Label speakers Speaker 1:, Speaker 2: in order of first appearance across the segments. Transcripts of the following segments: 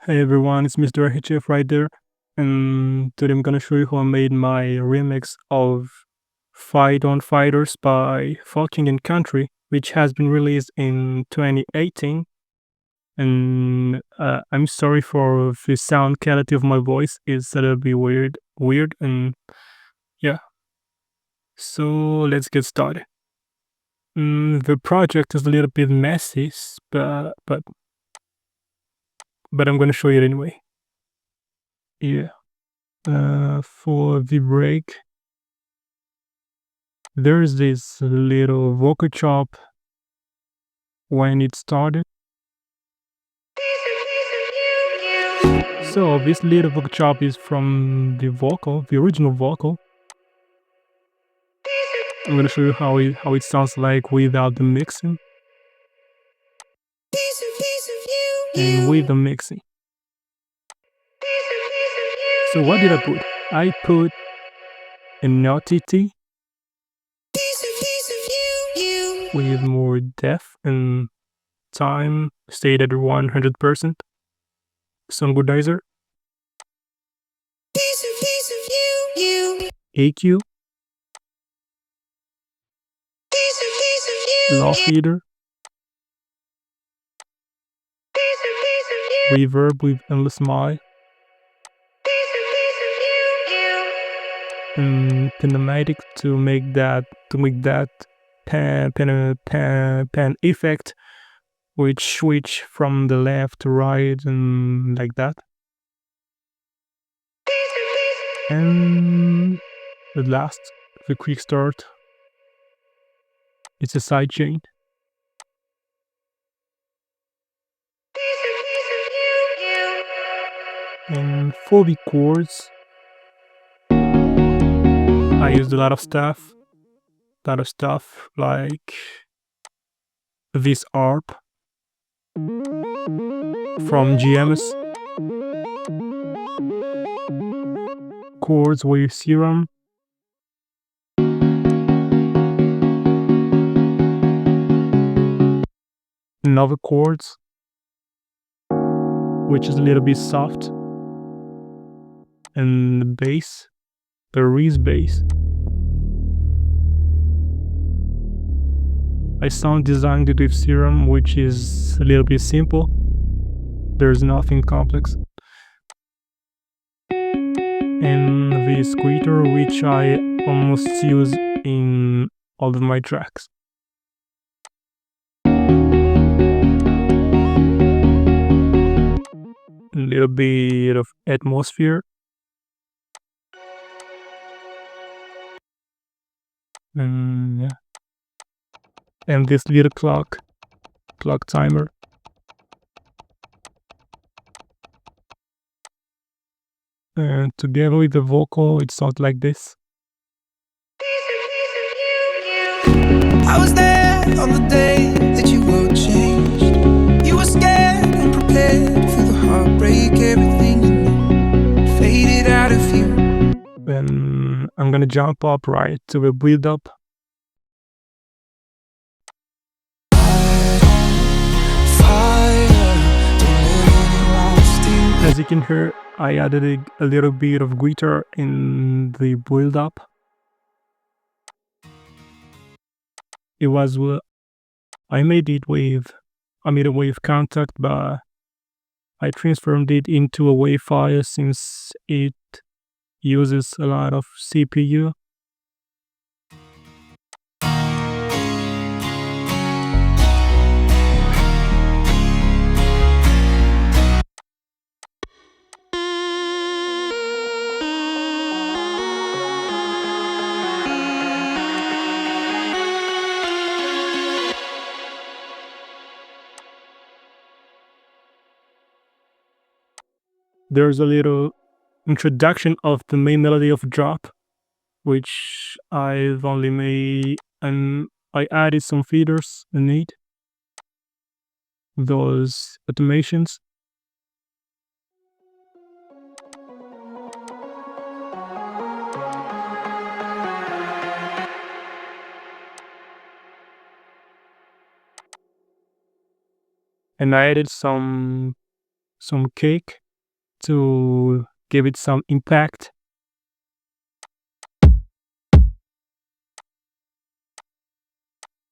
Speaker 1: Hey everyone, it's Mr. HF right there, and today I'm gonna show you how I made my remix of Fight on Fighters by King and Country, which has been released in 2018. And I'm sorry for the sound quality of my voice; it's a little bit weird, and yeah. So let's get started. The project is a little bit messy, but I'm gonna show you it anyway. Yeah. For the break, there's this little vocal chop when it started. So this little vocal chop is from the original vocal. I'm gonna show you how it sounds like without the mixing and with the mixing. So what did I put? I put an OTT with more depth and time stayed at 100%. Songbirdizer, AQ, low feeder, reverb with endless mile, and kinematic to make that pan effect, which switch from the left to right and like that. And the last, the quick start, it's a side chain. And for the chords, I used a lot of stuff like this ARP from GMS, chords with Serum, another chords, which is a little bit soft, and the bass, Paris bass. I sound designed it with Serum, which is a little bit simple. There's nothing complex. And the squeater, which I almost use in all of my tracks. A little bit of atmosphere. And yeah. And this little clock timer. And together with the vocal, it sounds like this.
Speaker 2: I was there on the day that your world changed. You were scared and prepared for the heartbreak, everything you knew faded out of you.
Speaker 1: Then I'm gonna jump up right to the build up. As you can hear, I added a little bit of guitar in the build up. It was I made it with Contact, but I transformed it into a WAV file since it uses a lot of CPU. There's a little introduction of the main melody of Drop, which I've only made, and I added some feeders in it, those automations. And I added some some kick to give it some impact.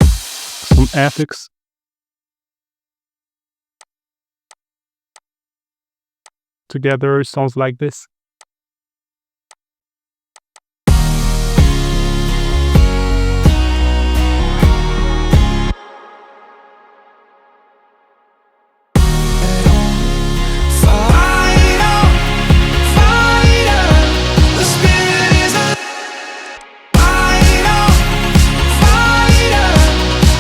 Speaker 1: Some effects. Together it sounds like this.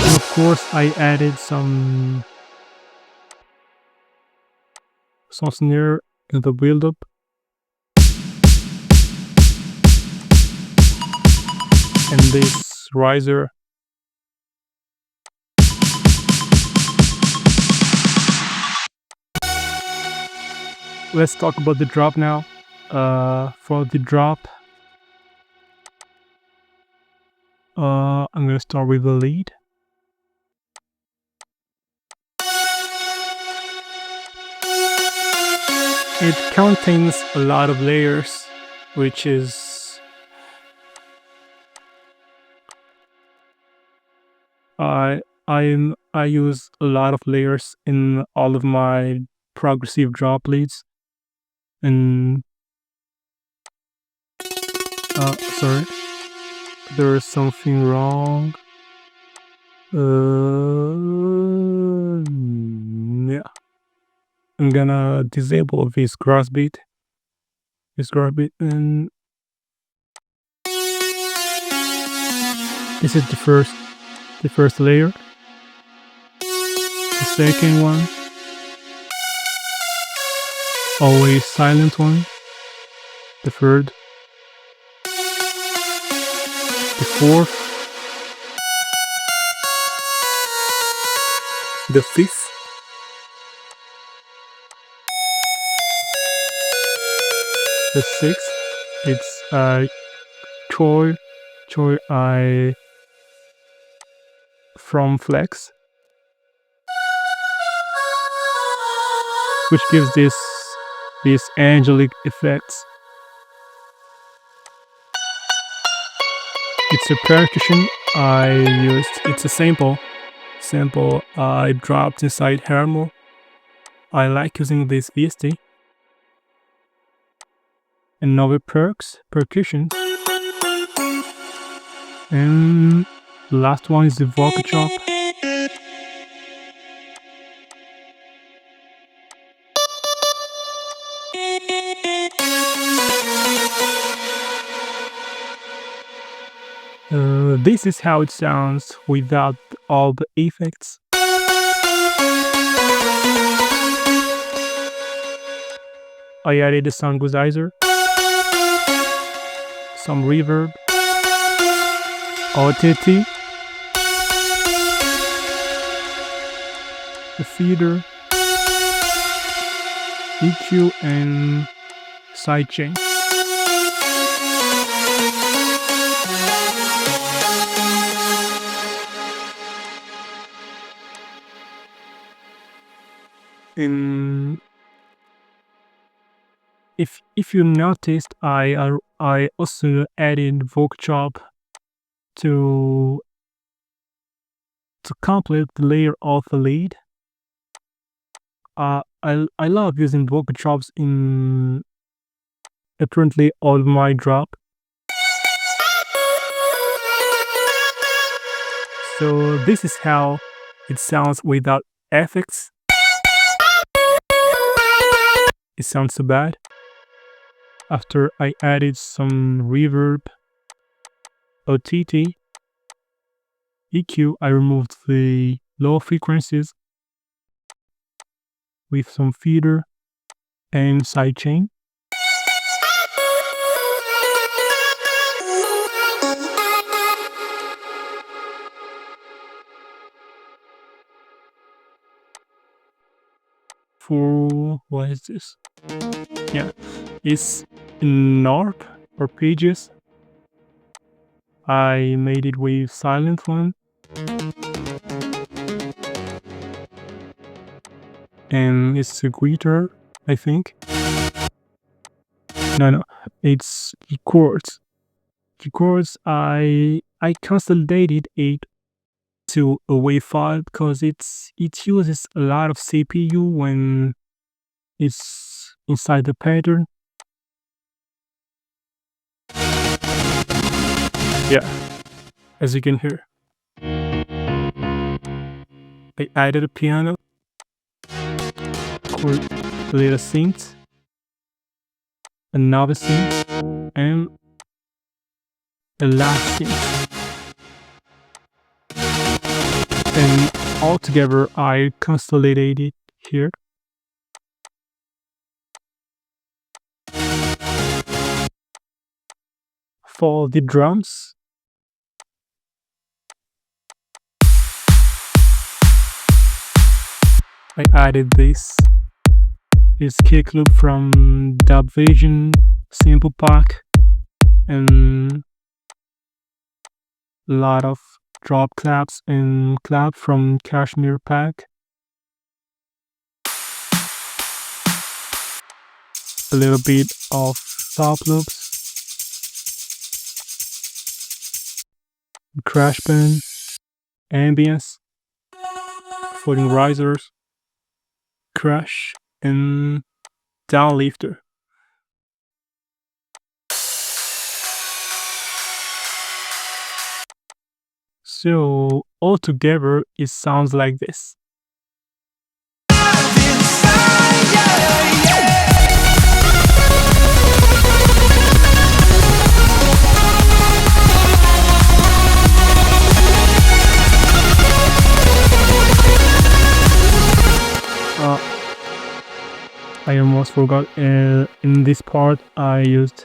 Speaker 1: And of course I added some snare in the build-up. And this riser. Let's talk about the drop now. For the drop, I'm gonna start with the lead. It contains a lot of layers, which is I use a lot of layers in all of my progressive drop leads. And sorry, there is something wrong. Yeah, I'm gonna disable this grass beat. And this is the first layer. The second one, always silent one. The third, the fourth, the fifth, the sixth. It's Choi I from Flex, which gives this angelic effects. It's a percussion I used. It's a sample I dropped inside Hermo. I like using this VST. And now percussion. And the last one is the vocal chop. This is how it sounds without all the effects. I added a soundguizer, some reverb, OTT, a feeder, EQ, and sidechain. And if you noticed, I also added vocal chop to complete the layer of the lead. I love using vocal chops in apparently all my drop. So this is how it sounds without effects. It sounds so bad. After I added some reverb, OTT, EQ, I removed the low frequencies with some feeder and sidechain. For what is this? Yeah, it's NARP or pages. I made it with silent one. And it's a guitar I think. No, it's the chords. The chords, I consolidated it to a WAV file because it uses a lot of CPU when it's inside the pattern. Yeah, as you can hear. I added a piano, chord, a little synth, another synth, and a last synth. And all together I consolidated here. For the drums, I added this kick loop from Dubvision sample pack and a lot of drop claps and clap from Kashmir pack. A little bit of top loops, crash band, ambience, floating risers, crash, and downlifter. So altogether it sounds like this. I almost forgot, in this part I used.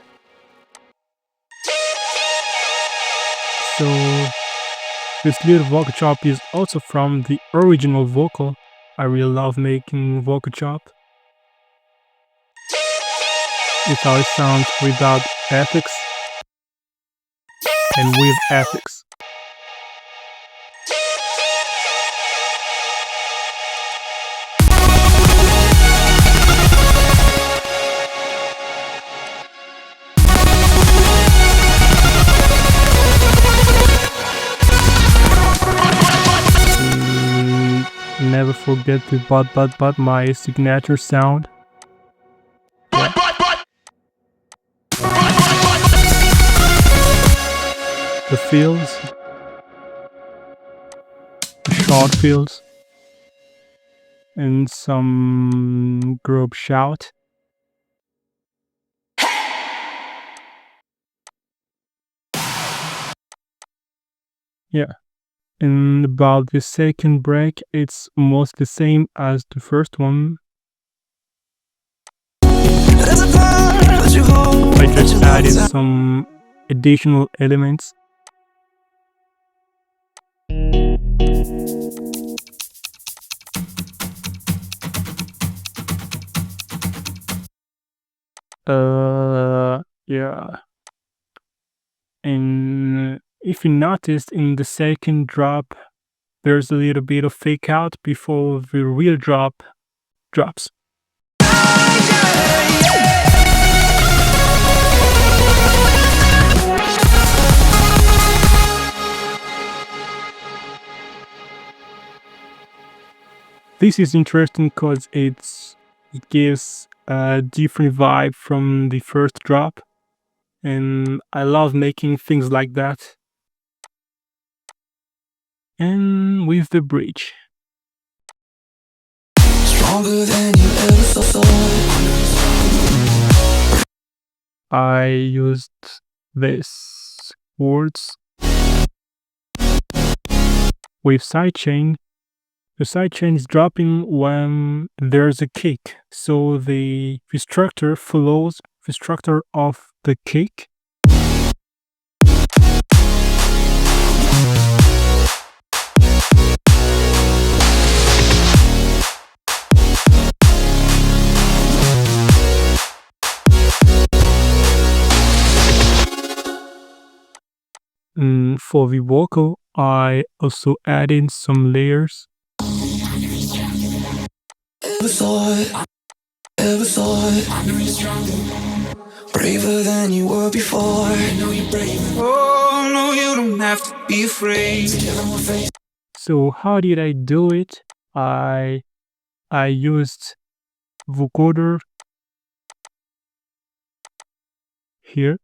Speaker 1: So this little vocal chop is also from the original vocal. I really love making vocal chop. It's how it sounds without ethics and with ethics. Never forget the but, my signature sound. Yeah. The fills, the short fills, and some group shout. Yeah. And about the second break, it's almost the same as the first one. I just added some additional elements. Yeah. And if you noticed in the second drop, there's a little bit of fake out before the real drop drops. This is interesting because it gives a different vibe from the first drop, and I love making things like that. And with the bridge, stronger than you ever saw. I used this words with sidechain. The sidechain is dropping when there's a kick, so the structure follows the structure of the kick. For the vocal, I also added some layers.
Speaker 2: Ever thought I know you're stronger, braver than you were before. I know you're brave. Oh no, you don't have to be afraid. Together we'll face.
Speaker 1: So how did I do it? I used vocoder here.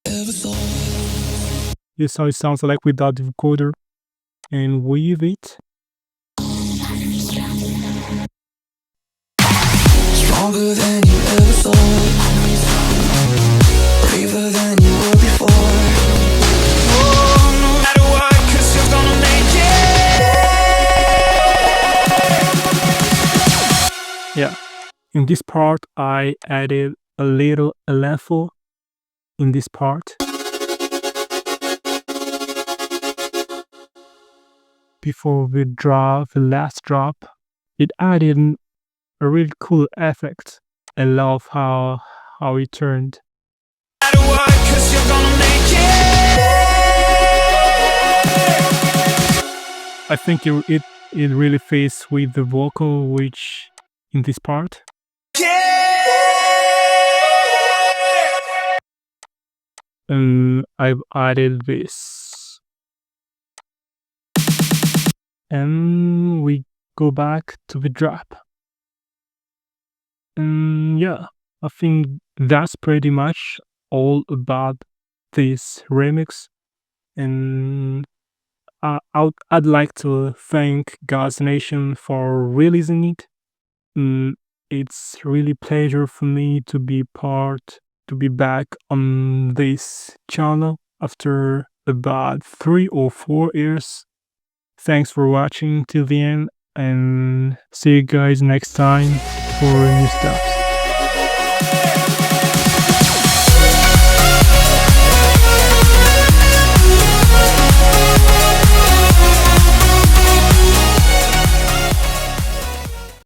Speaker 2: Ever thought
Speaker 1: This is how it sounds like without the vocoder. And with it,
Speaker 2: stronger than you ever thought, braver than you were before. Oh, no matter what, 'cause you're gonna make it.
Speaker 1: yeah. In this part, I added a little LFO in this part. Before we drop the last drop, it added a really cool effect. I love how it turned.
Speaker 2: No matter what, 'cause you're gonna make it.
Speaker 1: I think it really fits with the vocal, which in this part. And I've added this. And we go back to the drop. And yeah, I think that's pretty much all about this remix. And I'd like to thank God's Nation for releasing it. It's really pleasure for me to be back on this channel after about 3 or 4 years. Thanks for watching till the end, and see you guys next time for new stuff.